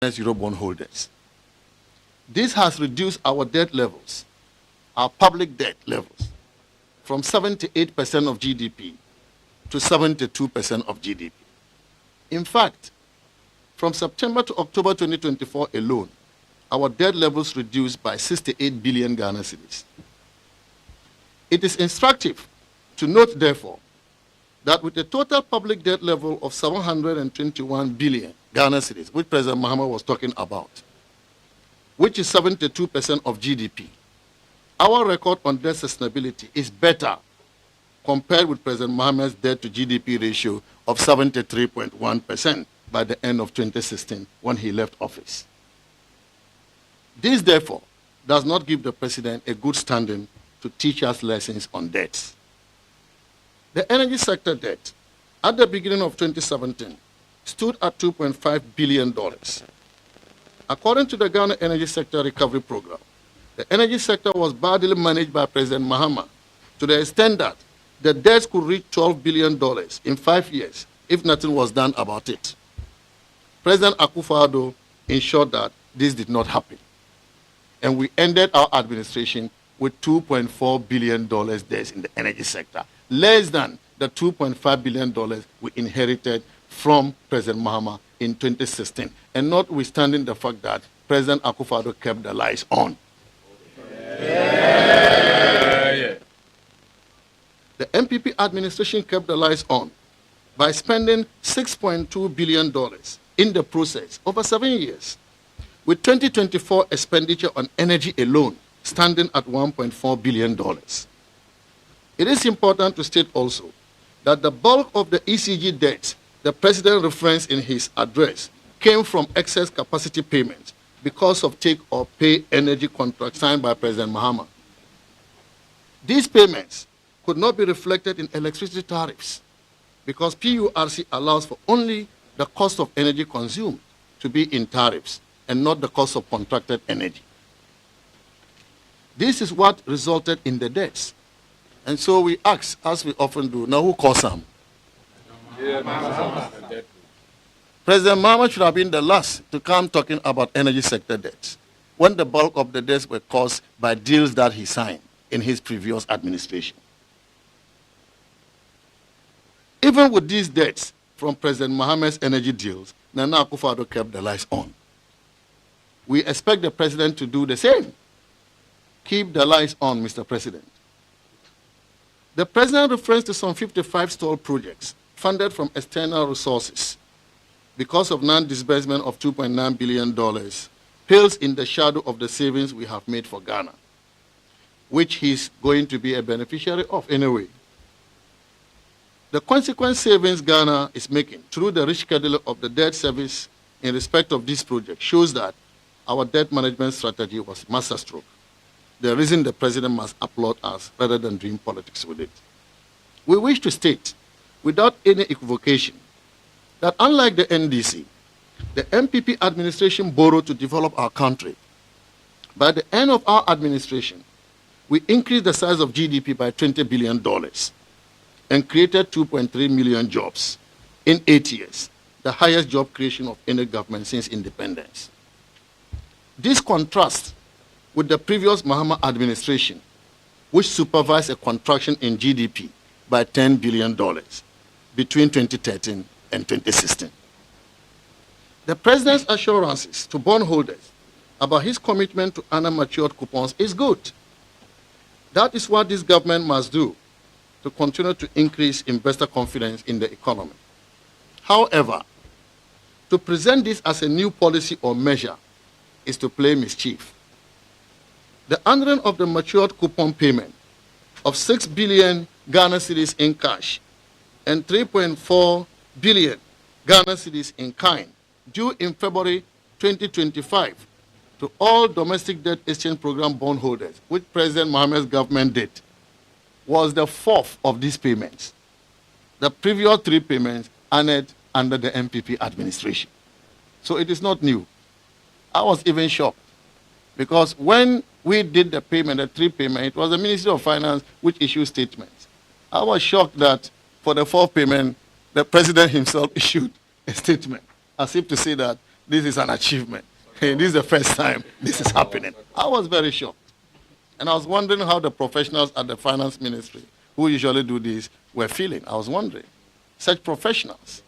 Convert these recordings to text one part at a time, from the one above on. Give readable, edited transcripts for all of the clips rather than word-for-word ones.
Euro bondholders. This has reduced our debt levels, our public debt levels, from 78% of GDP to 72% of GDP. In fact, from September to October 2024 alone, our debt levels reduced by 68 billion Ghana cedis. It is instructive to note, therefore, that with a total public debt level of 721 billion Ghana cedis, which President Mahama was talking about, which is 72% of GDP, our record on debt sustainability is better compared with President Mahama's debt to GDP ratio of 73.1% by the end of 2016 when he left office. This, therefore, does not give the President a good standing to teach us lessons on debts. The energy sector debt at the beginning of 2017 stood at $2.5 billion. According to the Ghana Energy Sector Recovery Program, the energy sector was badly managed by President Mahama to the extent that the debts could reach $12 billion in 5 years if nothing was done about it. President Akufo-Addo ensured that this did not happen. And we ended our administration with $2.4 billion debts in the energy sector, less than the $2.5 billion we inherited from President Mahama in 2016, and notwithstanding the fact that President Akufo-Addo kept the lights on. The MPP administration kept the lights on by spending $6.2 billion in the process over 7 years, with 2024 expenditure on energy alone standing at $1.4 billion. It is important to state also that the bulk of the ECG debts the President referenced in his address came from excess capacity payments because of take-or-pay energy contracts signed by President Mahama. These payments could not be reflected in electricity tariffs because PURC allows for only the cost of energy consumed to be in tariffs and not the cost of contracted energy. This is what resulted in the debts. And so we ask, as we often do, now who caused them? President Mahama should have been the last to come talking about energy sector debts when the bulk of the debts were caused by deals that he signed in his previous administration. Even with these debts from President Mahama's energy deals, Nana Akufo-Addo kept the lights on. We expect the President to do the same. Keep the lights on, Mr. President. The President refers to some 55 stall projects funded from external resources because of non-disbursement of $2.9 billion, pales in the shadow of the savings we have made for Ghana, which he's going to be a beneficiary of anyway. The consequent savings Ghana is making through the rescheduling of the debt service in respect of this project shows that our debt management strategy was masterstroke. The reason the President must applaud us rather than doing politics with it. We wish to state, without any equivocation, that unlike the NDC, the MPP administration borrowed to develop our country. By the end of our administration, we increased the size of GDP by $20 billion and created 2.3 million jobs in 8 years, the highest job creation of any government since independence. This contrasts with the previous Mahama administration, which supervised a contraction in GDP by $10 billion between 2013 and 2016. The President's assurances to bondholders about his commitment to unmatured coupons is good. That is what this government must do to continue to increase investor confidence in the economy. However, to present this as a new policy or measure is to play mischief. The honoring of the matured coupon payment of 6 billion Ghana cedis in cash and 3.4 billion Ghana cedis in kind due in February 2025 to all domestic debt exchange program bondholders, which President Mahama's government did, was the fourth of these payments. The previous 3 payments honored under the MPP administration. So it is not new. I was even shocked because when we did the payment, the 3 payments, it was the Ministry of Finance which issued statements. I was shocked that for the 4th payment, the President himself issued a statement as if to say that this is an achievement. This is the first time this is happening. I was very shocked. And I was wondering how the professionals at the finance ministry, who usually do this, were feeling. I was wondering. Such professionals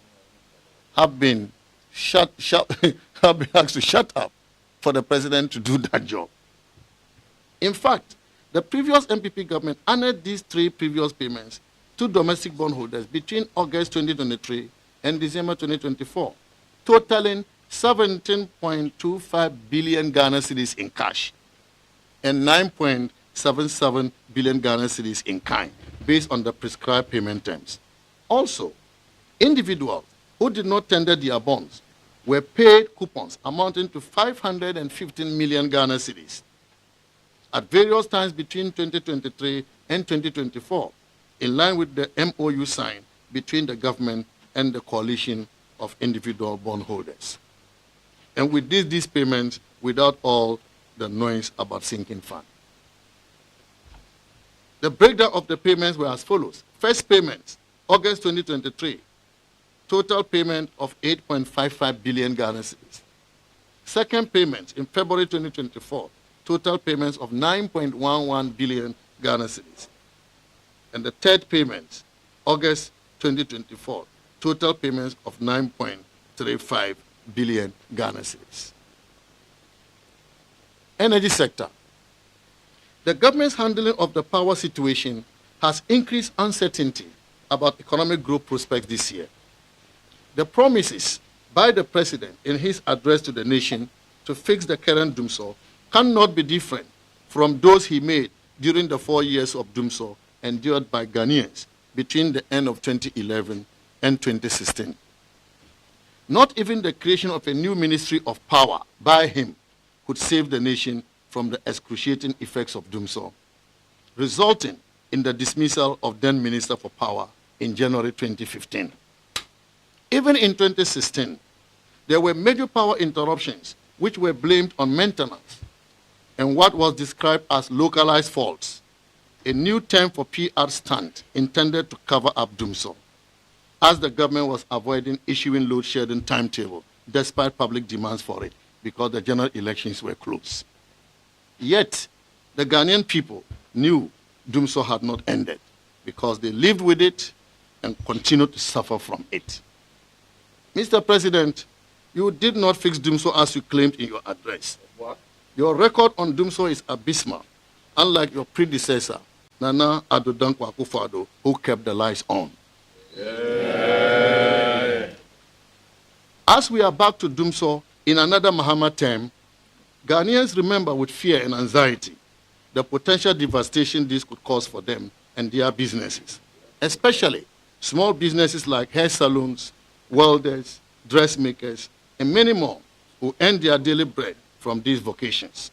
have been have been asked to shut up for the president to do that job. In fact, the previous MPP government honored these 3 previous payments to domestic bondholders between August 2023 and December 2024, totaling 17.25 billion Ghana cedis in cash and 9.77 billion Ghana cedis in kind, based on the prescribed payment terms. Also, individuals who did not tender their bonds were paid coupons amounting to 515 million Ghana cedis at various times between 2023 and 2024, in line with the MOU signed between the government and the coalition of individual bondholders. And we did these payments without all the noise about sinking fund. The breakdown of the payments were as follows. First payment, August 2023, total payment of 8.55 billion Ghana cedis. Second payment in February 2024, total payments of 9.11 billion Ghana cedis. And the third payment, August 2024, total payments of 9.35 billion Ghana cedis. Energy sector. The government's handling of the power situation has increased uncertainty about economic growth prospects this year. The promises by the president in his address to the nation to fix the current doomsaw cannot be different from those he made during the 4 years of doomsaw endured by Ghanaians between the end of 2011 and 2016. Not even the creation of a new Ministry of Power by him could save the nation from the excruciating effects of doomsaw, resulting in the dismissal of then Minister for Power in January 2015. Even in 2016, there were major power interruptions which were blamed on maintenance and what was described as localized faults, a new term for PR stunt intended to cover up doomsaw, as the government was avoiding issuing load shedding timetable despite public demands for it because the general elections were close. Yet, the Ghanaian people knew doomsaw had not ended because they lived with it and continued to suffer from it. Mr. President, you did not fix doomsaw as you claimed in your address. What? Your record on doomsaw is abysmal, unlike your predecessor, Nana Addo Dankwa Akufo-Addo, who kept the lights on. Yeah. As we are back to doomsaw in another Mahama term, Ghanaians remember with fear and anxiety the potential devastation this could cause for them and their businesses, especially small businesses like hair salons, welders, dressmakers, and many more who earn their daily bread from these vocations.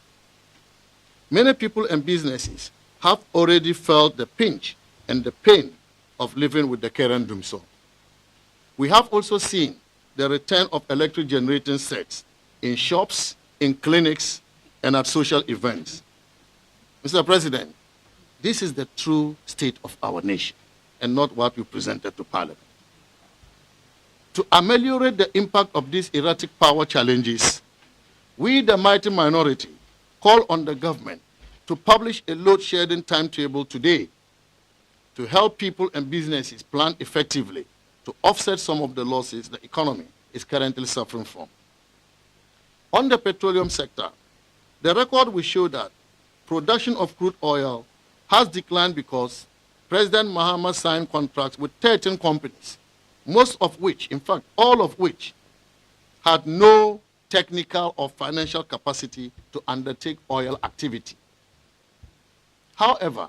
Many people and businesses have already felt the pinch and the pain of living with the current doomsaw. We have also seen the return of electric generating sets in shops, in clinics, and at social events. Mr. President, this is the true state of our nation and not what we presented to Parliament. To ameliorate the impact of these erratic power challenges, we, the mighty minority, call on the government to publish a load shedding timetable today to help people and businesses plan effectively to offset some of the losses the economy is currently suffering from. On the petroleum sector, the record will show that production of crude oil has declined because President Mahama signed contracts with 13 companies, most of which, in fact, all of which, had no technical or financial capacity to undertake oil activity. However,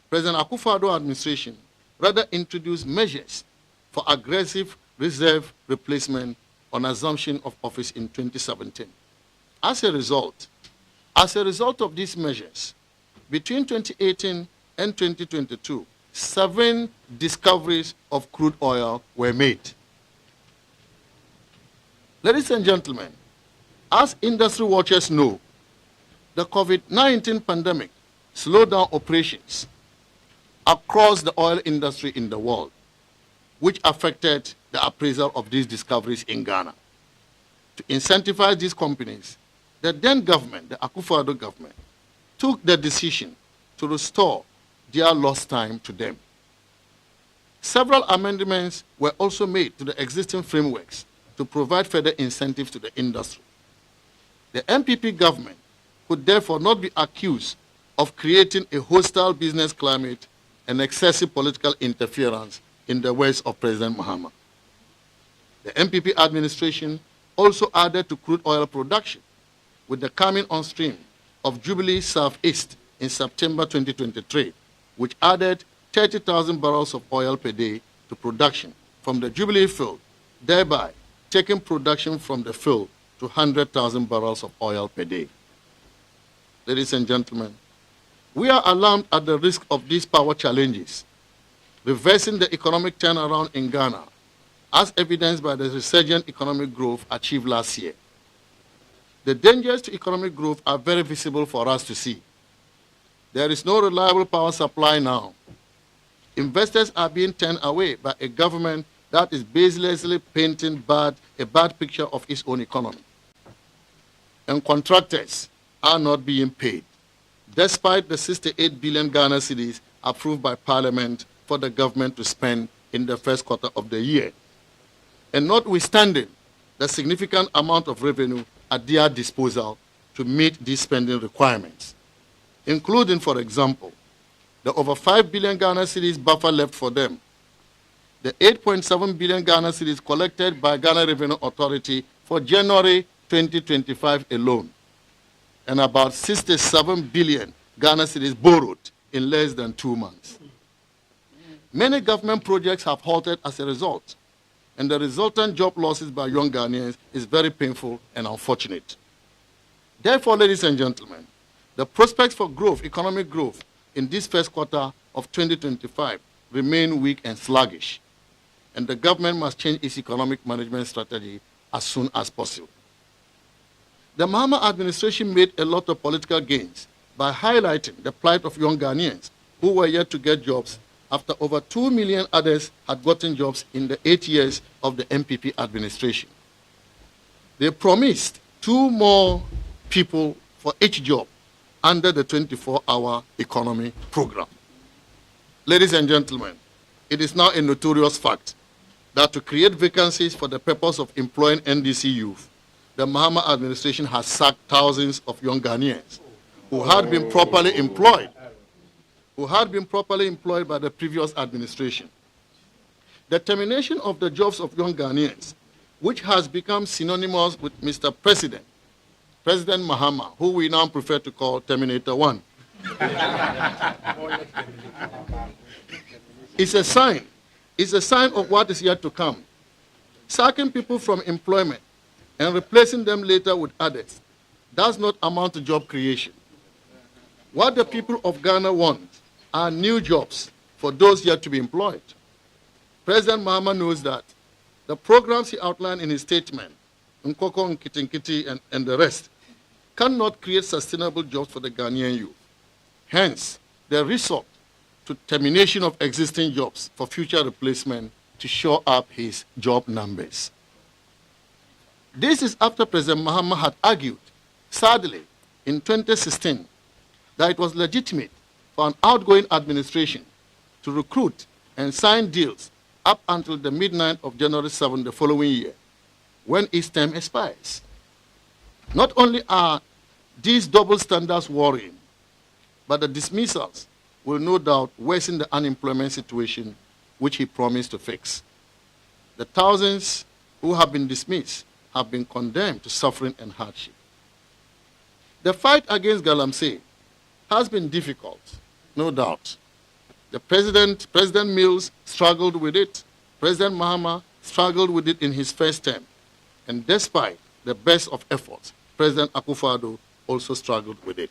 President Akufo-Addo administration rather introduced measures for aggressive reserve replacement on assumption of office in 2017. As a result of these measures, between 2018 and 2022, 7 discoveries of crude oil were made. Ladies and gentlemen, as industry watchers know, the COVID-19 pandemic slowed down operations across the oil industry in the world, which affected the appraisal of these discoveries in Ghana. to incentivize these companies, the then government, the Akufo-Addo government, took the decision to restore their lost time to them. Several amendments were also made to the existing frameworks to provide further incentives to the industry. The MPP government could therefore not be accused of creating a hostile business climate and excessive political interference in the words of President Mahama. The MPP administration also added to crude oil production with the coming on stream of Jubilee Southeast in September 2023, which added 30,000 barrels of oil per day to production from the Jubilee field, thereby taking production from the field to 100,000 barrels of oil per day. Ladies and gentlemen, we are alarmed at the risk of these power challenges, reversing the economic turnaround in Ghana, as evidenced by the resurgent economic growth achieved last year. The dangers to economic growth are very visible for us to see. There is no reliable power supply now. Investors are being turned away by a government that is baselessly painting a bad picture of its own economy. And contractors are not being paid, despite the 68 billion Ghana cedis approved by Parliament for the government to spend in the first quarter of the year, and notwithstanding the significant amount of revenue at their disposal to meet these spending requirements, including, for example, the over 5 billion Ghana cedis buffer left for them, the 8.7 billion Ghana cedis collected by Ghana Revenue Authority for January 2025 alone, and about 67 billion Ghana cedis borrowed in less than 2 months. Many government projects have halted as a result, and the resultant job losses by young Ghanaians is very painful and unfortunate. Therefore, ladies and gentlemen, the prospects for growth, economic growth, in this first quarter of 2025 remain weak and sluggish, and the government must change its economic management strategy as soon as possible. The Mahama administration made a lot of political gains by highlighting the plight of young Ghanaians who were yet to get jobs after over 2 million others had gotten jobs in the 8 years of the MPP administration. They promised 2 more people for each job under the 24-hour economy program. Ladies and gentlemen, it is now a notorious fact that to create vacancies for the purpose of employing NDC youth, the Mahama administration has sacked thousands of young Ghanaians who had been properly employed by the previous administration. The termination of the jobs of young Ghanaians, which has become synonymous with Mr. President Mahama, who we now prefer to call Terminator 1, is a sign of what is yet to come. Sacking people from employment and replacing them later with others does not amount to job creation. What the people of Ghana want are new jobs for those yet to be employed. President Mahama knows that the programs he outlined in his statement, Nkoko, Nkitinkiti, and the rest, cannot create sustainable jobs for the Ghanaian youth. Hence, the resort to termination of existing jobs for future replacement to shore up his job numbers. This is after President Mahama had argued, sadly, in 2016, that it was legitimate for an outgoing administration to recruit and sign deals up until the midnight of January 7 the following year, when its term expires. Not only are these double standards worrying, but the dismissals will no doubt worsen the unemployment situation which he promised to fix. The thousands who have been dismissed have been condemned to suffering and hardship. The fight against Galamsey has been difficult, no doubt. The President Mills struggled with it. President Mahama struggled with it in his first term. And despite the best of efforts, President Akufo-Addo also struggled with it.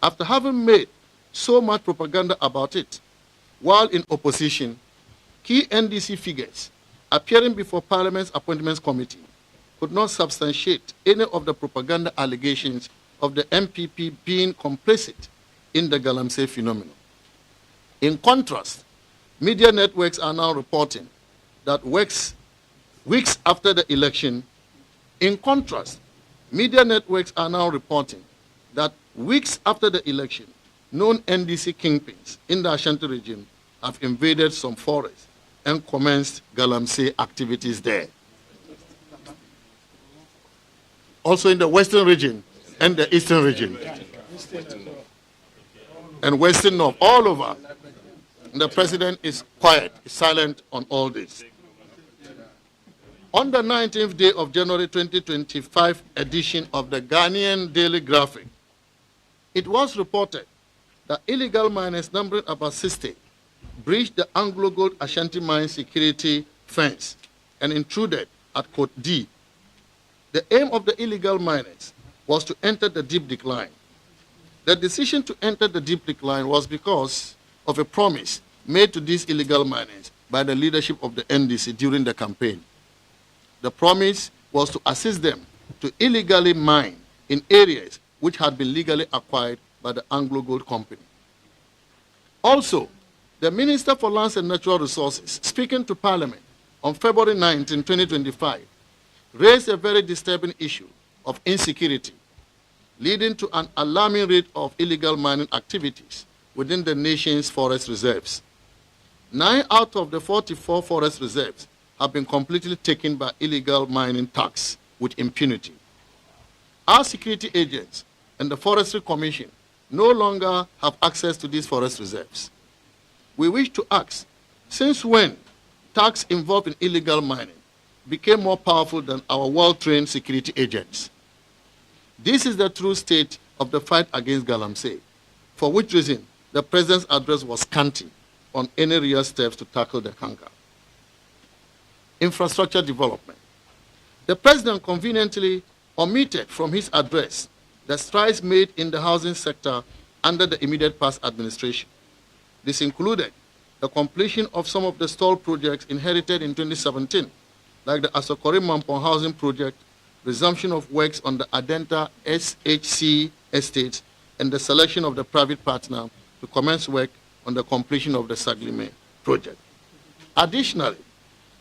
After having made so much propaganda about it, while in opposition, key NDC figures appearing before Parliament's Appointments Committee could not substantiate any of the propaganda allegations of the MPP being complicit in the Galamsey phenomenon. In contrast, media networks are now reporting that weeks after the election, In contrast, media networks are now reporting that weeks after the election, known NDC kingpins in the Ashanti region have invaded some forests and commenced galamsey activities there. Also in the western region and the eastern region and western north, all over. The president is quiet, is silent on all this. On the 19th day of January 2025 edition of the Ghanaian Daily Graphic, it was reported that illegal miners numbering about 60 breached the Anglo Gold Ashanti Mine security fence and intruded at Cote D. The aim of the illegal miners was to enter the deep decline. The decision to enter the deep decline was because of a promise made to these illegal miners by the leadership of the NDC during the campaign. The promise was to assist them to illegally mine in areas which had been legally acquired by the Anglo Gold Company. Also, the Minister for Lands and Natural Resources, speaking to Parliament on February 19, 2025, raised a very disturbing issue of insecurity, leading to an alarming rate of illegal mining activities within the nation's forest reserves. 9 out of the 44 forest reserves have been completely taken by illegal mining thugs with impunity. Our security agents and the Forestry Commission no longer have access to these forest reserves. We wish to ask, since when thugs involved in illegal mining became more powerful than our well-trained security agents? This is the true state of the fight against galamsey, for which reason the President's address was scanty on any real steps to tackle the canker. Infrastructure development. The President conveniently omitted from his address the strides made in the housing sector under the immediate past administration. This included the completion of some of the stalled projects inherited in 2017, like the Asokori Mampong housing project, resumption of works on the Adenta SHC estates, and the selection of the private partner to commence work on the completion of the Saglime project. Additionally,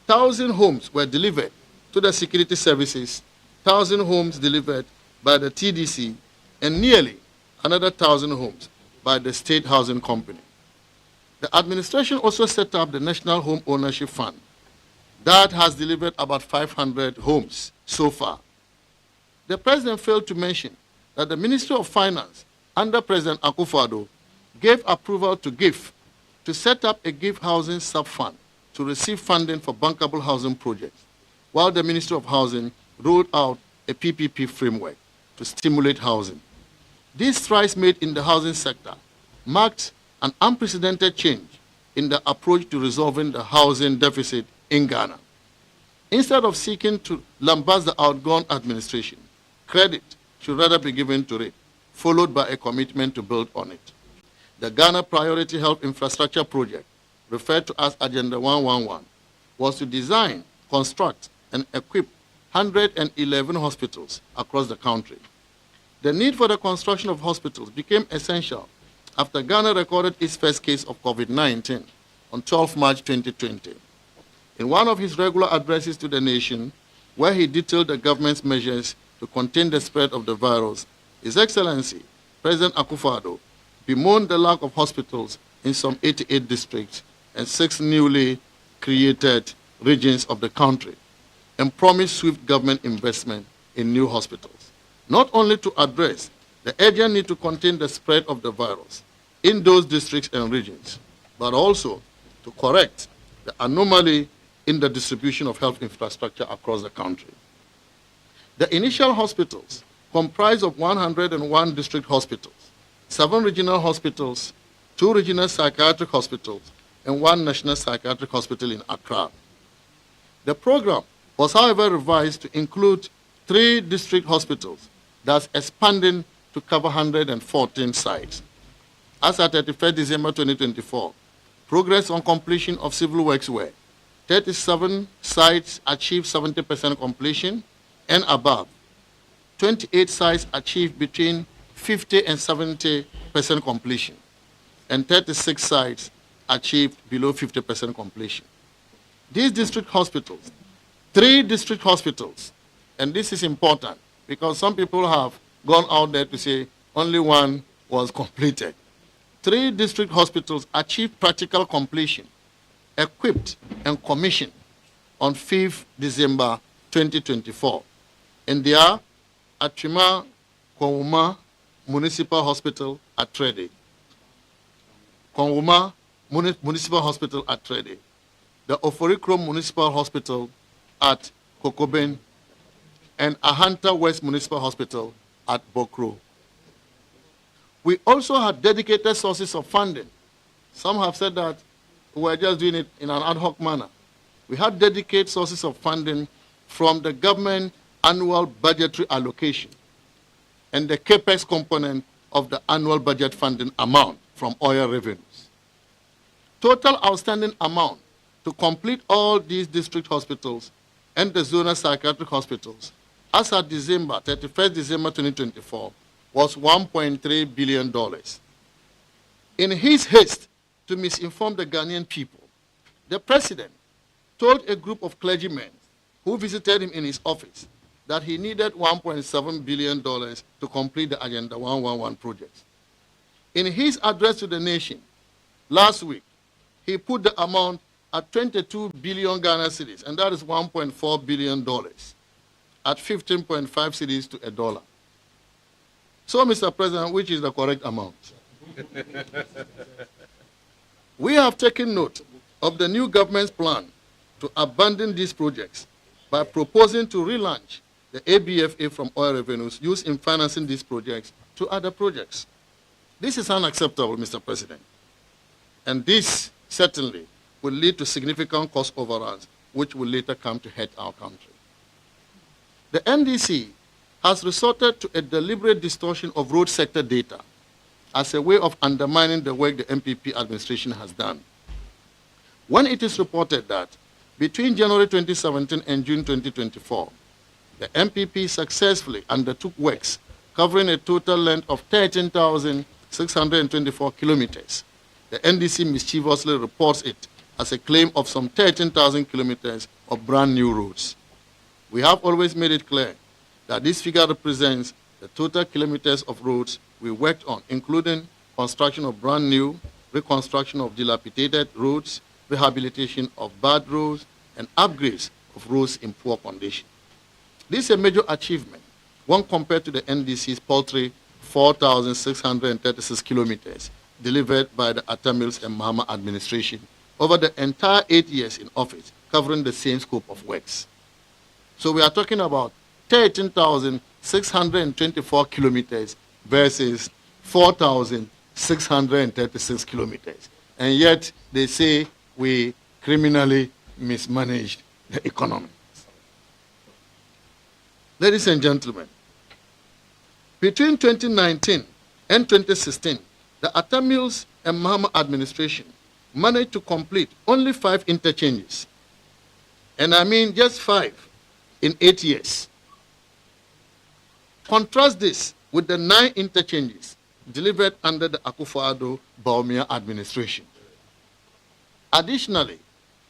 1,000 homes were delivered to the security services, 1,000 homes delivered by the TDC, and nearly another 1,000 homes by the State Housing Company. The administration also set up the National Home Ownership Fund that has delivered about 500 homes so far. The President failed to mention that the Ministry of Finance under President Akufo-Addo gave approval to GIF to set up a GIF housing sub-fund to receive funding for bankable housing projects, while the Ministry of Housing rolled out a PPP framework to stimulate housing. These strides made in the housing sector marked an unprecedented change in the approach to resolving the housing deficit in Ghana. Instead of seeking to lambast the outgone administration, credit should rather be given to it, followed by a commitment to build on it. The Ghana Priority Health Infrastructure Project, referred to as Agenda 111, was to design, construct, and equip 111 hospitals across the country. The need for the construction of hospitals became essential after Ghana recorded its first case of COVID-19 on 12 March 2020. In one of his regular addresses to the nation, where he detailed the government's measures to contain the spread of the virus, His Excellency, President Akufo-Addo, bemoaned the lack of hospitals in some 88 districts and 6 newly created regions of the country, and promised swift government investment in new hospitals, not only to address the urgent need to contain the spread of the virus in those districts and regions, but also to correct the anomaly in the distribution of health infrastructure across the country. The initial hospitals comprise of 101 district hospitals, 7 regional hospitals, 2 regional psychiatric hospitals, and 1 national psychiatric hospital in Accra. The program was, however, revised to include 3 district hospitals, thus expanding to cover 114 sites. As at 31 December 2024, progress on completion of civil works were 37 sites achieved 70% completion and above, 28 sites achieved between 50 and 70% completion, and 36 sites achieved below 50% completion. These district hospitals, 3 district hospitals, and this is important because some people have gone out there to say only one was completed. 3 district hospitals achieved practical completion, equipped and commissioned on 5th December 2024. And they are Achima Kwawuma Municipal Hospital at Trede, Kwawuma Municipal Hospital at Trede, the Oforikrom Municipal Hospital at Kokoben, and Ahanta West Municipal Hospital at Bokro. We also had dedicated sources of funding. Some have said that we were just doing it in an ad hoc manner. We had dedicated sources of funding from the government annual budgetary allocation and the CAPEX component of the annual budget funding amount from oil revenues. Total outstanding amount to complete all these district hospitals and the zonal psychiatric hospitals as at December 31st December 2024 was $1.3 billion. In his haste to misinform the Ghanaian people, the president told a group of clergymen who visited him in his office that he needed $1.7 billion to complete the Agenda 111 projects. In his address to the nation last week, he put the amount at 22 billion Ghana cedis, and that is $1.4 billion, at 15.5 cedis to a dollar. So, Mr. President, which is the correct amount? We have taken note of the new government's plan to abandon these projects by proposing to relaunch the ABFA from oil revenues used in financing these projects to other projects. This is unacceptable, Mr. President. And this certainly will lead to significant cost overruns, which will later come to hurt our country. The NDC has resorted to a deliberate distortion of road sector data as a way of undermining the work the MPP administration has done. When it is reported that between January 2017 and June 2024, the MPP successfully undertook works covering a total length of 13,624 kilometers, the NDC mischievously reports it as a claim of some 13,000 kilometers of brand new roads. We have always made it clear that this figure represents the total kilometers of roads we worked on, including construction of brand new, reconstruction of dilapidated roads, rehabilitation of bad roads, and upgrades of roads in poor condition. This is a major achievement when compared to the NDC's paltry 4,636 kilometers delivered by the Atta Mills and Mahama administration over the entire 8 years in office, covering the same scope of works. So we are talking about 13,624 kilometers versus 4,636 kilometers. And yet they say we criminally mismanaged the economy. Ladies and gentlemen, between 2019 and 2016, the Atta Mills and Mahama administration managed to complete only 5 interchanges. And I mean just 5 in 8 years. Contrast this with the 9 interchanges delivered under the Akufo-Addo-Bawumia administration. Additionally,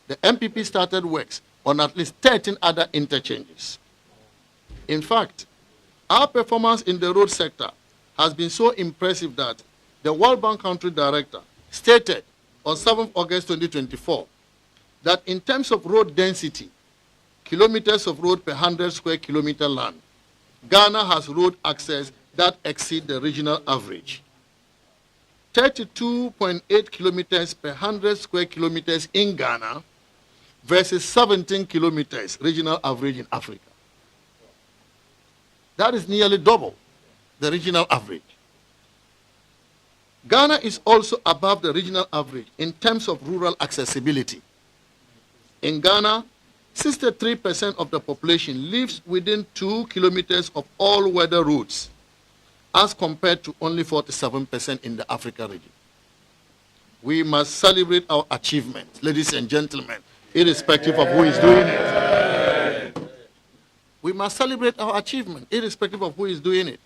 the MPP started works on at least 13 other interchanges. In fact, our performance in the road sector has been so impressive that the World Bank Country Director stated on 7th August 2024 that in terms of road density, kilometers of road per 100 square kilometer land, Ghana has road access that exceed the regional average. 32.8 kilometers per 100 square kilometers in Ghana versus 17 kilometers regional average in Africa. That is nearly double the regional average. Ghana is also above the regional average in terms of rural accessibility. In Ghana, 63% of the population lives within 2 kilometers of all weather routes, as compared to only 47% in the Africa region. We must celebrate our achievements, ladies and gentlemen, irrespective of who is doing it. We must celebrate our achievement, irrespective of who is doing it.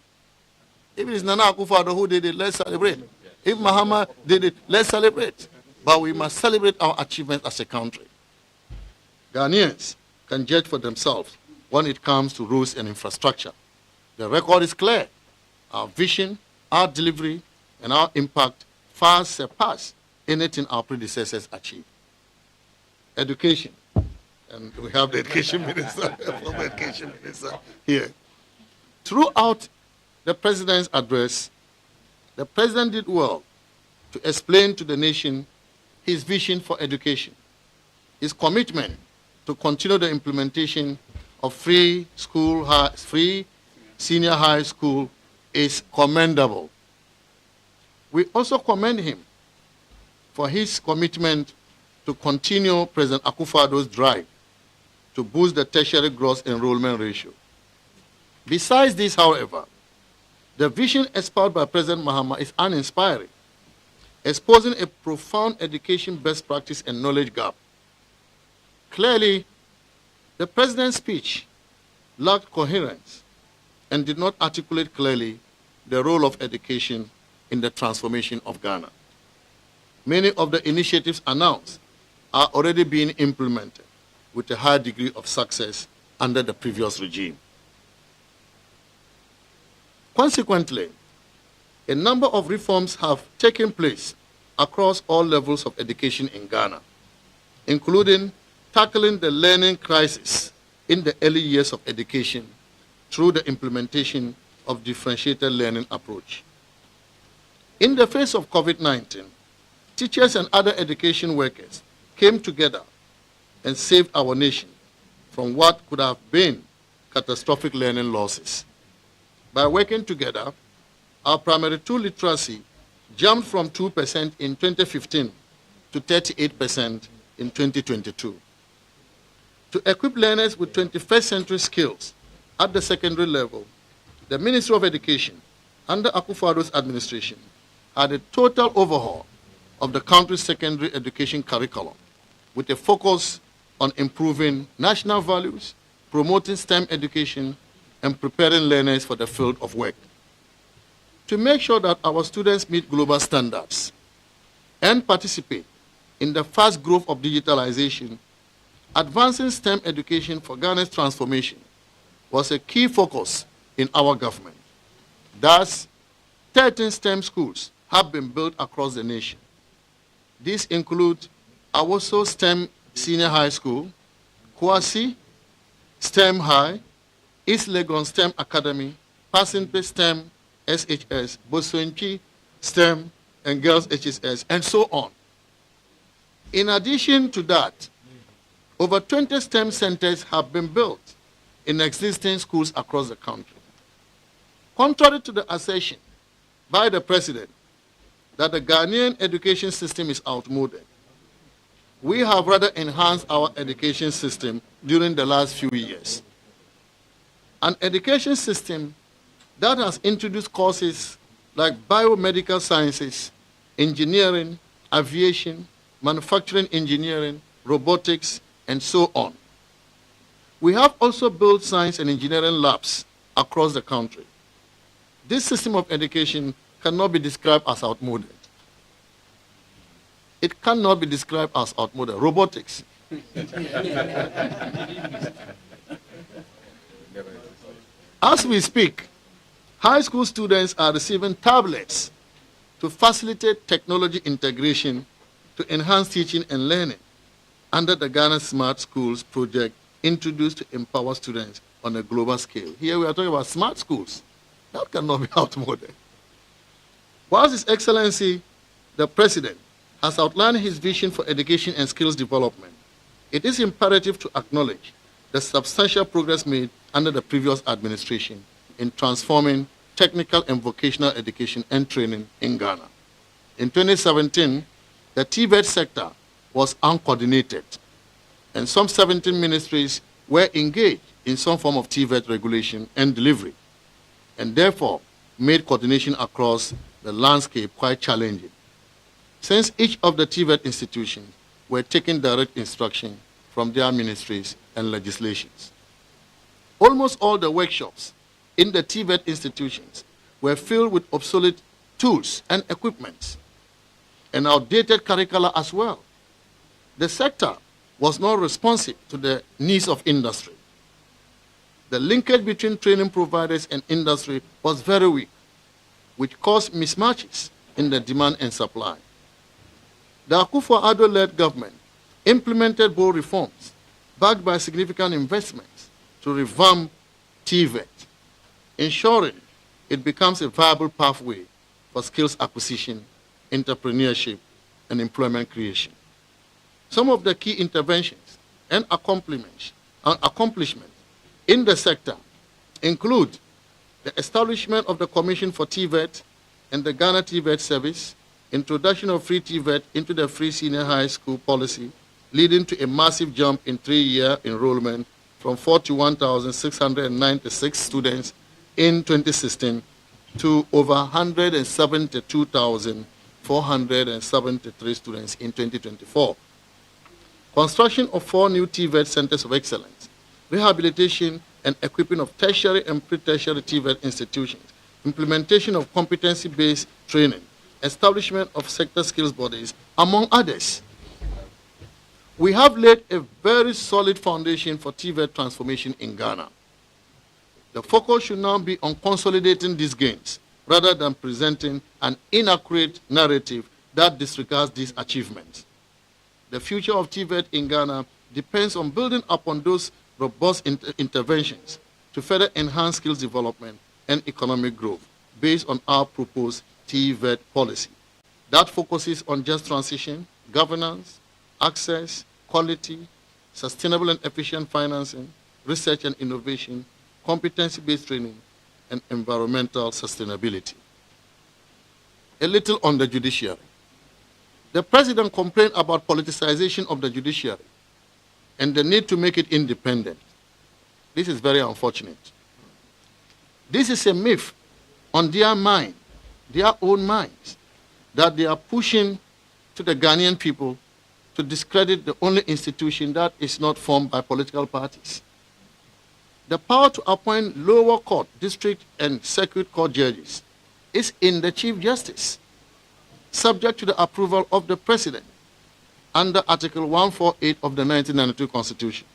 If it is Nana Akufo-Addo who did it, let's celebrate. If Mahama did it, let's celebrate. But we must celebrate our achievements as a country. Ghanaians can judge for themselves when it comes to roads and infrastructure. The record is clear. Our vision, our delivery, and our impact far surpass anything our predecessors achieved. Education, and we have the education minister, former education minister here. Throughout the president's address, the president did well to explain to the nation his vision for education, his commitment to continue the implementation of free senior high school is commendable. We also commend him for his commitment to continue President Akufo-Addo's drive to boost the tertiary gross enrollment ratio. Besides this, however, the vision espoused by President Mahama is uninspiring, exposing a profound education best practice and knowledge gap. Clearly, the president's speech lacked coherence and did not articulate clearly the role of education in the transformation of Ghana. Many of the initiatives announced are already being implemented with a high degree of success under the previous regime. Consequently, a number of reforms have taken place across all levels of education in Ghana, including tackling the learning crisis in the early years of education through the implementation of differentiated learning approach. In the face of COVID-19, teachers and other education workers came together and saved our nation from what could have been catastrophic learning losses. By working together, our primary two literacy jumped from 2% in 2015 to 38% in 2022. To equip learners with 21st century skills at the secondary level, the Ministry of Education, under Akufo-Addo's administration, had a total overhaul of the country's secondary education curriculum with a focus on improving national values, promoting STEM education, and preparing learners for the field of work. To make sure that our students meet global standards and participate in the fast growth of digitalization, advancing STEM education for Ghana's transformation was a key focus in our government. Thus, 13 STEM schools have been built across the nation. These include Awoso STEM Senior High School, Kwasi STEM High, East Legon STEM Academy, Pasimpe STEM SHS, Bosonchi STEM and Girls HSS, and so on. In addition to that, over 20 STEM centers have been built in existing schools across the country. Contrary to the assertion by the president that the Ghanaian education system is outmoded, we have rather enhanced our education system during the last few years. An education system that has introduced courses like biomedical sciences, engineering, aviation, manufacturing engineering, robotics, and so on. We have also built science and engineering labs across the country. This system of education cannot be described as outmoded. It cannot be described as outmoded. Robotics. As we speak, high school students are receiving tablets to facilitate technology integration to enhance teaching and learning under the Ghana Smart Schools project introduced to empower students on a global scale. Here we are talking about smart schools. That cannot be outmoded. Whilst His Excellency, the President, has outlined his vision for education and skills development, it is imperative to acknowledge the substantial progress made under the previous administration in transforming technical and vocational education and training in Ghana. In 2017, the TVET sector was uncoordinated, and some 17 ministries were engaged in some form of TVET regulation and delivery, and therefore made coordination across the landscape quite challenging, since each of the TVET institutions were taking direct instruction from their ministries and legislations. Almost all the workshops in the TVET institutions were filled with obsolete tools and equipment, and outdated curricula as well. The sector was not responsive to the needs of industry. The linkage between training providers and industry was very weak, which caused mismatches in the demand and supply. The Akufo-Addo-led government implemented bold reforms backed by significant investments to revamp TVET, ensuring it becomes a viable pathway for skills acquisition, entrepreneurship, and employment creation. Some of the key interventions and accomplishments in the sector include the establishment of the Commission for TVET and the Ghana TVET service, introduction of free TVET into the free senior high school policy, leading to a massive jump in 3-year enrollment from 41,696 students in 2016 to over 172,473 students in 2024. Construction of 4 new TVET centers of excellence, rehabilitation and equipping of tertiary and pre-tertiary TVET institutions, implementation of competency-based training, establishment of sector skills bodies, among others. We have laid a very solid foundation for TVET transformation in Ghana. The focus should now be on consolidating these gains rather than presenting an inaccurate narrative that disregards these achievements. The future of TVET in Ghana depends on building upon those robust interventions to further enhance skills development and economic growth based on our proposed TVET policy that focuses on just transition, governance, access, quality, sustainable and efficient financing, research and innovation, competency-based training, and environmental sustainability. A little on the judiciary. The president complained about politicization of the judiciary and the need to make it independent. This is very unfortunate. This is a myth on their mind, their own minds, that they are pushing to the Ghanaian people to discredit the only institution that is not formed by political parties. The power to appoint lower court, district, and circuit court judges is in the Chief Justice, subject to the approval of the President under Article 148 of the 1992 Constitution.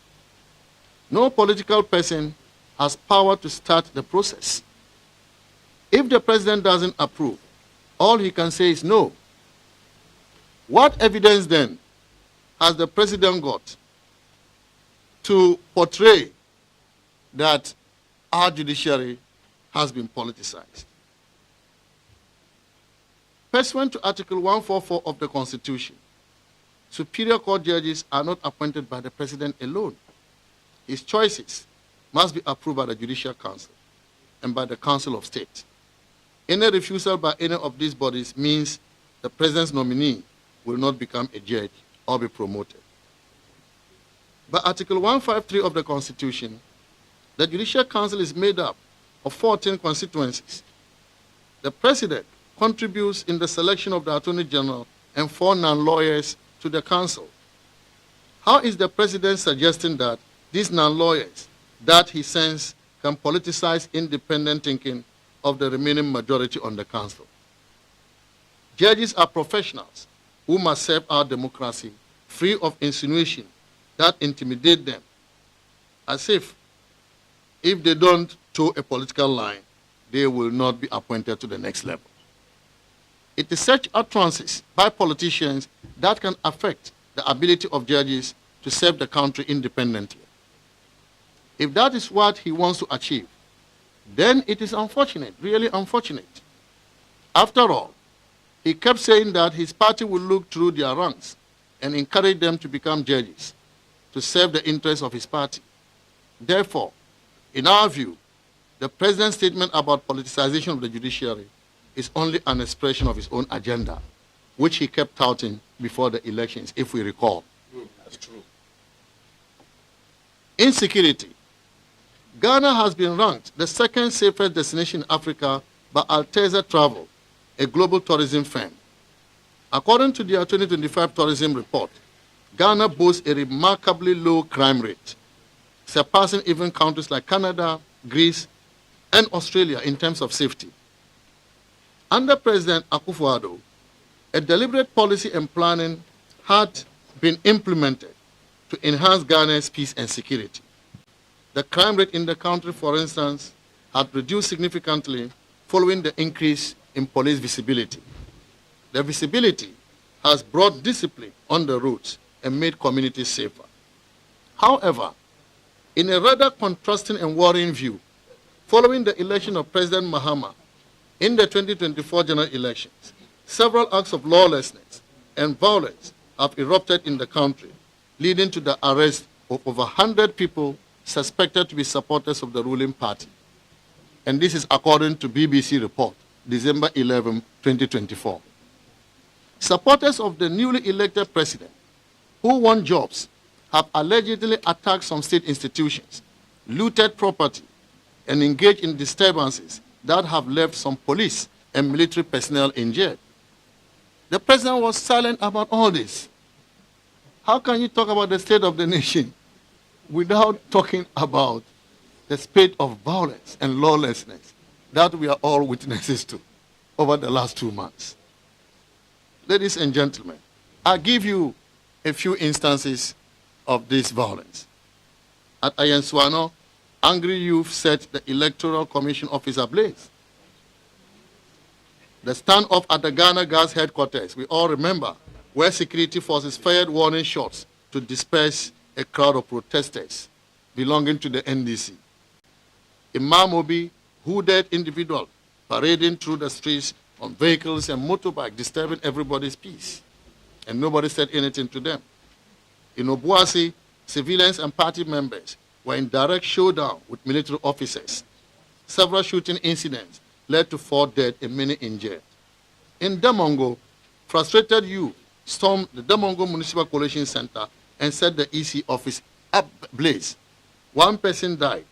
No political person has power to start the process. If the President doesn't approve, all he can say is no. What evidence then has the President got to portray that our judiciary has been politicized? Pursuant to Article 144 of the Constitution, Superior Court judges are not appointed by the President alone. His choices must be approved by the Judicial Council and by the Council of State. Any refusal by any of these bodies means the President's nominee will not become a judge or be promoted. By Article 153 of the Constitution, the Judicial Council is made up of 14 constituencies. The President contributes in the selection of the Attorney General and 4 non-lawyers to the Council. How is the President suggesting that these non-lawyers that he sends can politicize independent thinking of the remaining majority on the Council? Judges are professionals who must serve our democracy free of insinuation that intimidate them, as if they don't toe a political line, they will not be appointed to the next level. It is such utterances by politicians that can affect the ability of judges to serve the country independently. If that is what he wants to achieve, then it is unfortunate, really unfortunate. After all, he kept saying that his party will look through their ranks and encourage them to become judges, to serve the interests of his party. Therefore, in our view, the President's statement about politicization of the judiciary is only an expression of his own agenda, which he kept touting before the elections, if we recall. That's true. Insecurity. Ghana has been ranked the 2nd safest destination in Africa by Alteza Travel, a global tourism firm. According to their 2025 tourism report, Ghana boasts a remarkably low crime rate, surpassing even countries like Canada, Greece, and Australia in terms of safety. Under President Akufo-Addo, a deliberate policy and planning had been implemented to enhance Ghana's peace and security. The crime rate in the country, for instance, had reduced significantly following the increase in police visibility. The visibility has brought discipline on the roads and made communities safer. However, in a rather contrasting and worrying view, following the election of President Mahama in the 2024 general elections, several acts of lawlessness and violence have erupted in the country, leading to the arrest of over 100 people suspected to be supporters of the ruling party. And this is according to BBC report, December 11, 2024. Supporters of the newly elected president who won jobs have allegedly attacked some state institutions, looted property, and engaged in disturbances that have left some police and military personnel injured. The president was silent about all this. How can you talk about the state of the nation without talking about the spate of violence and lawlessness that we are all witnesses to over the last 2 months? Ladies and gentlemen, I'll give you a few instances of this violence. At Ayanswano, angry youth set the Electoral Commission office ablaze. The standoff at the Ghana Gas headquarters, we all remember, where security forces fired warning shots to disperse a crowd of protesters belonging to the NDC. Imam Obi, hooded individual, parading through the streets on vehicles and motorbikes, disturbing everybody's peace. And nobody said anything to them. In Obuasi, civilians and party members were in direct showdown with military officers. Several shooting incidents led to 4 dead and many injured. In Damongo, frustrated youth stormed the Damongo Municipal Coalition Center and set the EC office ablaze. 1 person died,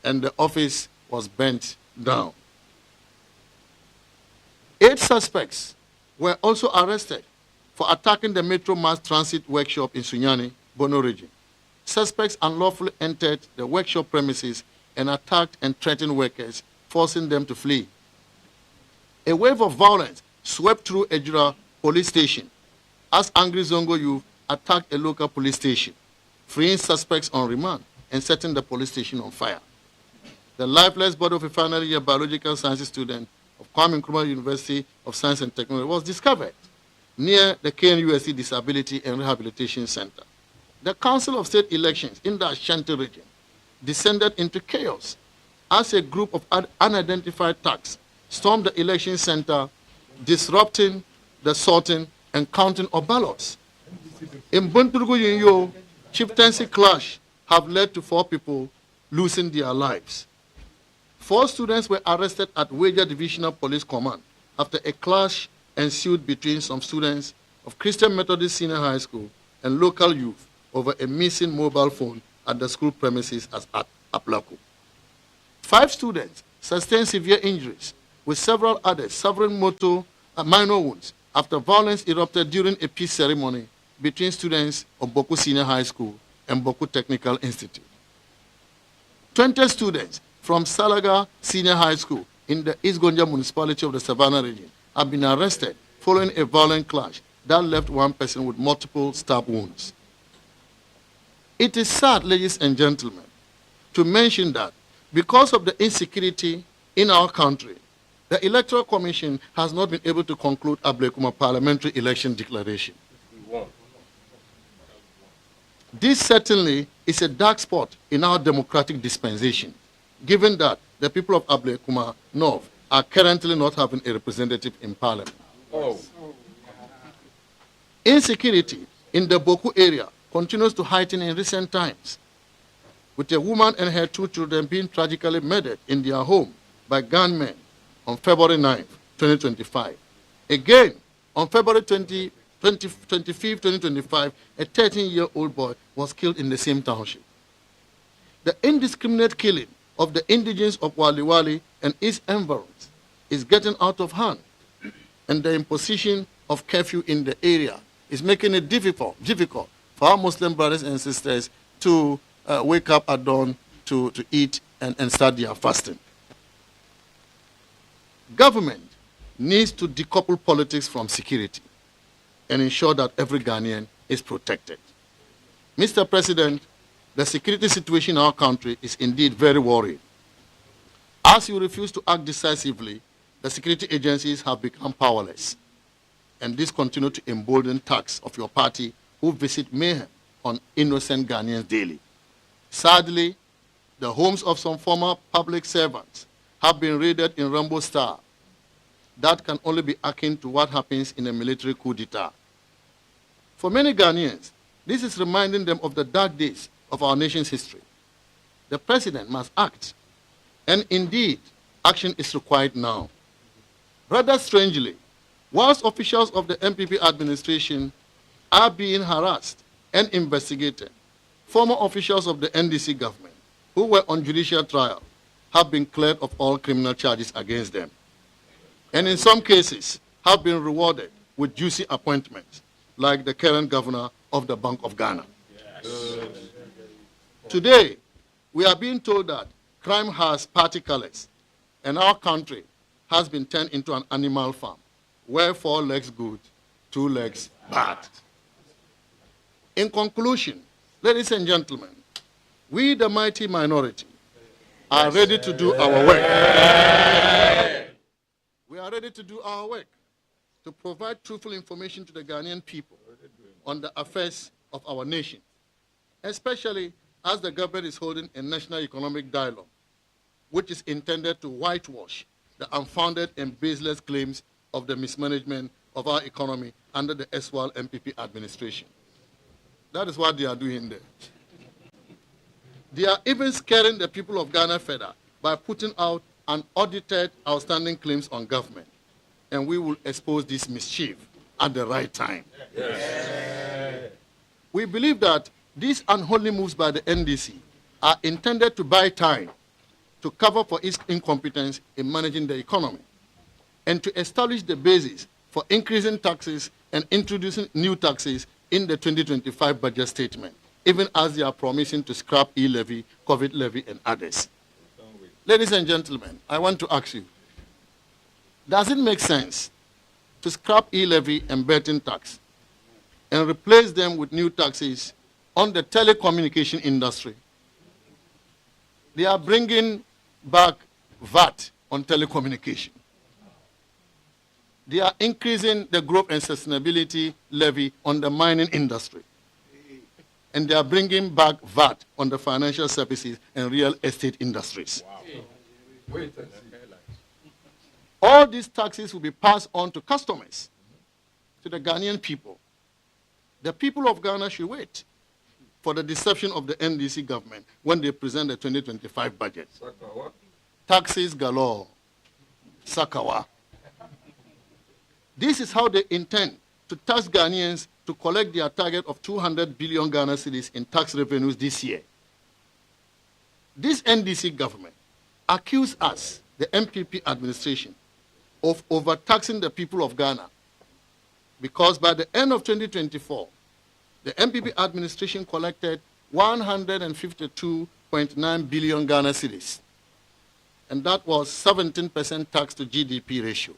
and the office was burnt down. 8 suspects were also arrested for attacking the Metro Mass Transit workshop in Sunyani, Bono region. Suspects unlawfully entered the workshop premises and attacked and threatened workers, forcing them to flee. A wave of violence swept through Ejura police station as angry Zongo youth attacked a local police station, freeing suspects on remand and setting the police station on fire. The lifeless body of a final year biological sciences student of Kwame Nkrumah University of Science and Technology was discovered near the KNUSC Disability and Rehabilitation Center. The Council of State Elections in the Ashanti region descended into chaos as a group of unidentified thugs stormed the election center, disrupting the sorting and counting of ballots. In Bunturugu Yinyo, chieftaincy clash have led to 4 people losing their lives. 4 students were arrested at Wager Divisional Police Command after a clash ensued between some students of Christian Methodist Senior High School and local youth over a missing mobile phone at the school premises at Aplaku. 5 students sustained severe injuries, with several others suffering minor wounds after violence erupted during a peace ceremony between students of Boku Senior High School and Boku Technical Institute. 20 students from Salaga Senior High School in the East Gonja municipality of the Savannah region have been arrested following a violent clash that left 1 person with multiple stab wounds. It is sad, ladies and gentlemen, to mention that because of the insecurity in our country, the Electoral Commission has not been able to conclude Ablekuma parliamentary election declaration. This certainly is a dark spot in our democratic dispensation, given that the people of Ablekuma North are currently not having a representative in parliament. Insecurity in the Boku area continues to heighten in recent times, with a woman and her 2 children being tragically murdered in their home by gunmen on February 9, 2025. Again, on February 25, 2025, a 13-year-old boy was killed in the same township. The indiscriminate killing of the indigents of Waliwali and its environs is getting out of hand, and the imposition of curfew in the area is making it difficult for our Muslim brothers and sisters to wake up at dawn to eat and start their fasting. Government needs to decouple politics from security and ensure that every Ghanaian is protected. Mr. President, the security situation in our country is indeed very worrying. As you refuse to act decisively, the security agencies have become powerless, and this continues to embolden thugs of your party who visit mayhem on innocent Ghanaians daily. Sadly, the homes of some former public servants have been raided in Rainbow style. That can only be akin to what happens in a military coup d'etat. For many Ghanaians, this is reminding them of the dark days of our nation's history. The president must act, and indeed, action is required now. Rather strangely, whilst officials of the MPP administration are being harassed and investigated, former officials of the NDC government who were on judicial trial have been cleared of all criminal charges against them, and in some cases have been rewarded with juicy appointments, like the current governor of the Bank of Ghana. Yes. Today, we are being told that crime has party colors, and our country has been turned into an animal farm, where 4 legs good, 2 legs bad. In conclusion, ladies and gentlemen, we, the mighty minority, are ready to do our work. We are ready to do our work to provide truthful information to the Ghanaian people on the affairs of our nation, especially as the government is holding a national economic dialogue, which is intended to whitewash the unfounded and baseless claims of the mismanagement of our economy under the erstwhile MPP administration. That is what they are doing there. They are even scaring the people of Ghana further by putting out unaudited outstanding claims on government. And we will expose this mischief at the right time. Yes. We believe that these unholy moves by the NDC are intended to buy time to cover for its incompetence in managing the economy and to establish the basis for increasing taxes and introducing new taxes in the 2025 budget statement, even as they are promising to scrap e-levy, COVID levy, and others. Ladies and gentlemen, I want to ask you, does it make sense to scrap e-levy and betting tax and replace them with new taxes on the telecommunication industry? They are bringing back VAT on telecommunication. They are increasing the growth and sustainability levy on the mining industry. And they are bringing back VAT on the financial services and real estate industries. Wow. All these taxes will be passed on to customers, to the Ghanaian people. The people of Ghana should wait for the deception of the NDC government when they present the 2025 budget. Sakawa. Taxes galore. Sakawa. This is how they intend to tax Ghanaians to collect their target of 200 billion Ghana cedis in tax revenues this year. This NDC government accused us, the MPP administration, of overtaxing the people of Ghana, because by the end of 2024, the MPP administration collected 152.9 billion Ghana cedis, and that was 17% tax to GDP ratio,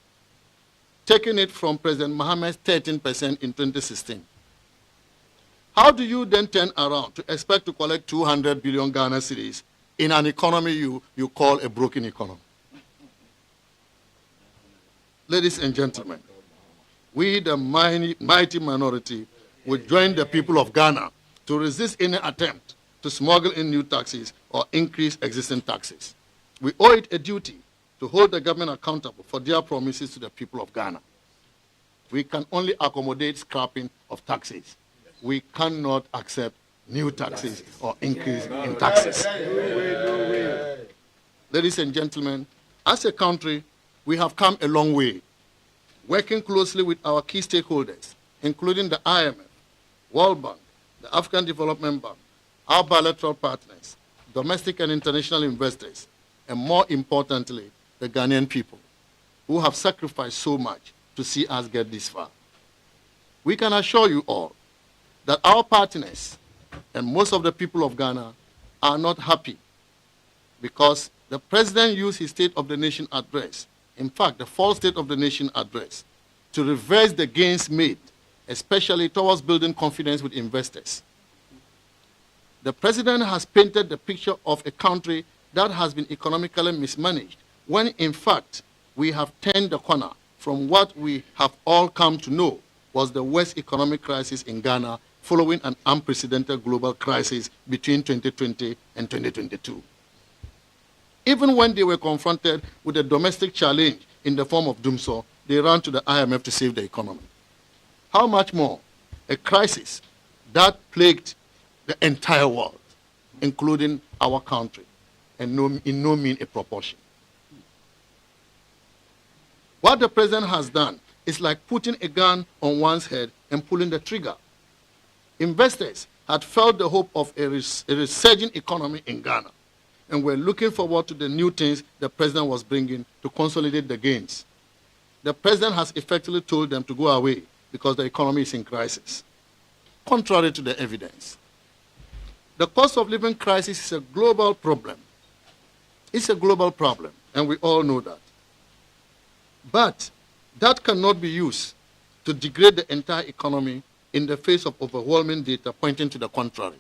taking it from President Mohammed's 13% in 2016. How do you then turn around to expect to collect 200 billion Ghana cedis in an economy you call a broken economy? Ladies and gentlemen, we, the mighty minority, will join the people of Ghana to resist any attempt to smuggle in new taxes or increase existing taxes. We owe it a duty to hold the government accountable for their promises to the people of Ghana. We can only accommodate scrapping of taxes. We cannot accept new taxes or increase in taxes. Ladies and gentlemen, as a country, we have come a long way, working closely with our key stakeholders, including the IMF, World Bank, the African Development Bank, our bilateral partners, domestic and international investors, and more importantly, the Ghanaian people, who have sacrificed so much to see us get this far. We can assure you all that our partners and most of the people of Ghana are not happy because the president used his State of the Nation address, in fact, the false State of the Nation address, to reverse the gains made, especially towards building confidence with investors. The president has painted the picture of a country that has been economically mismanaged, when in fact we have turned the corner from what we have all come to know was the worst economic crisis in Ghana following an unprecedented global crisis between 2020 and 2022. Even when they were confronted with a domestic challenge in the form of doomsday, they ran to the IMF to save the economy. How much more a crisis that plagued the entire world, including our country, and in no mean a proportion. What the president has done is like putting a gun on one's head and pulling the trigger. Investors had felt the hope of a resurging economy in Ghana and were looking forward to the new things the president was bringing to consolidate the gains. The president has effectively told them to go away because the economy is in crisis, contrary to the evidence. The cost of living crisis is a global problem. It's a global problem, and we all know that. But that cannot be used to degrade the entire economy in the face of overwhelming data pointing to the contrary.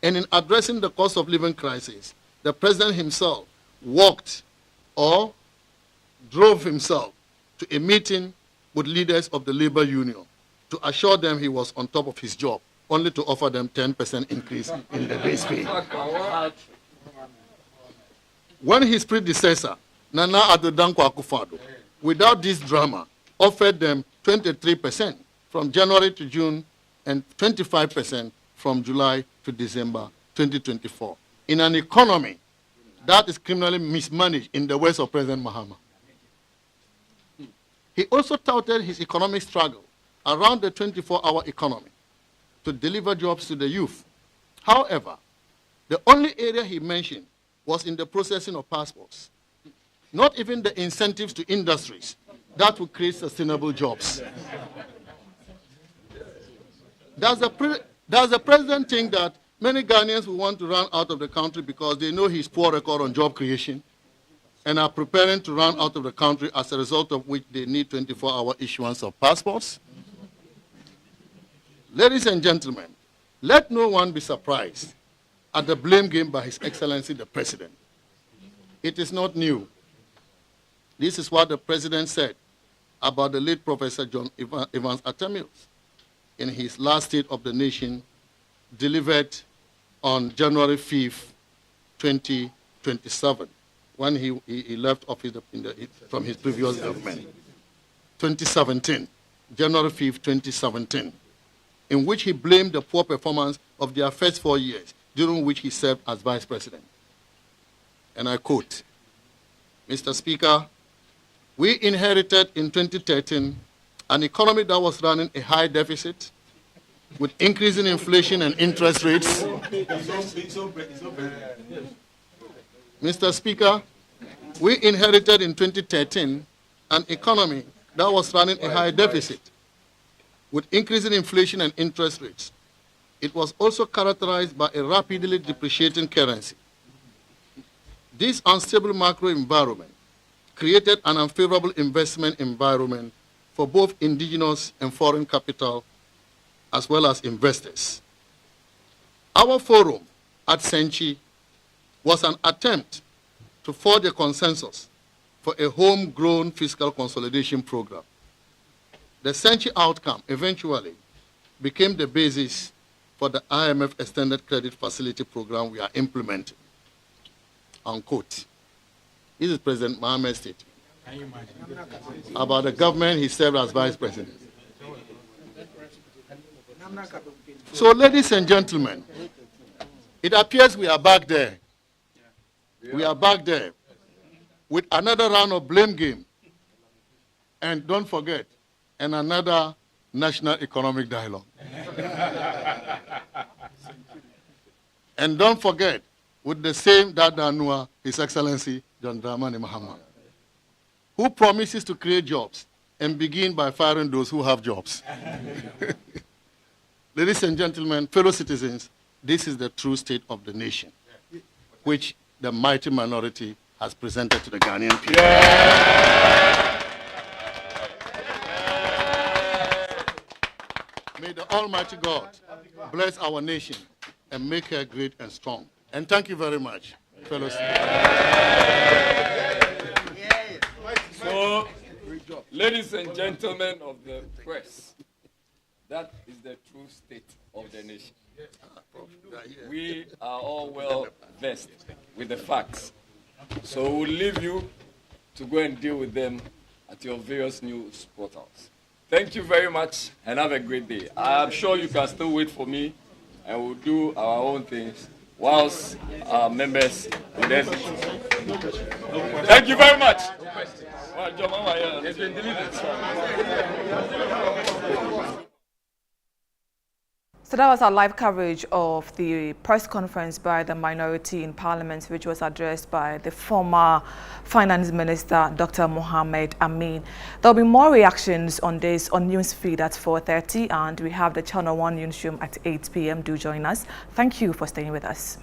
And in addressing the cost of living crisis, the president himself walked or drove himself to a meeting with leaders of the labor union to assure them he was on top of his job, only to offer them 10% increase in the base pay. When his predecessor, Nana Addo Dankwa Akufo-Addo, without this drama, offered them 23% from January to June and 25% from July to December 2024, in an economy that is criminally mismanaged in the words of President Mahama. He also touted his economic struggle around the 24-hour economy to deliver jobs to the youth. However, the only area he mentioned was in the processing of passports, not even the incentives to industries that will create sustainable jobs. Does the president think that many Ghanaians will want to run out of the country because they know his poor record on job creation and are preparing to run out of the country, as a result of which they need 24-hour issuance of passports? Ladies and gentlemen, let no one be surprised at the blame game by His Excellency the President. It is not new. This is what the President said about the late Professor John Evans Atta Mills in his last State of the Nation, delivered on January 5th, 2027, when he left office from his previous government. 2017, January 5th, 2017, in which he blamed the poor performance of their first 4 years, during which he served as Vice President. And I quote, Mr. Speaker, we inherited in 2013 an economy that was running a high deficit with increasing inflation and interest rates. Mr. Speaker, we inherited in 2013 an economy that was running a high deficit with increasing inflation and interest rates. It was also characterized by a rapidly depreciating currency. This unstable macro environment created an unfavorable investment environment for both indigenous and foreign capital, as well as investors. Our forum at Senchi was an attempt to forge a consensus for a homegrown fiscal consolidation program. The Senchi outcome eventually became the basis for the IMF Extended Credit Facility program we are implementing. Unquote. This is President Mahama's statement about the government he served as Vice President. So, ladies and gentlemen, it appears we are back there. We are back there with another round of blame game. And don't forget, and another national economic dialogue. And don't forget, with the same Dadanua, His Excellency John Dramani Mahama, who promises to create jobs and begin by firing those who have jobs. Ladies and gentlemen, fellow citizens, this is the true state of the nation, which the mighty minority has presented to the Ghanaian people. Yeah. May the Almighty God bless our nation and make her great and strong. And thank you very much, fellows. So, ladies and gentlemen of the press, that is the true state of the nation. We are all well versed with the facts. So we'll leave you to go and deal with them at your various news portals. Thank you very much and have a great day. I'm sure you can still wait for me and we'll do our own things whilst our members will then. Thank you very much. It's been delivered. So that was our live coverage of the press conference by the minority in Parliament, which was addressed by the former Finance Minister, Dr. Mohammed Amin. There'll be more reactions on this on Newsfeed at 4:30, and we have the Channel One newsroom at 8 p.m. Do join us. Thank you for staying with us.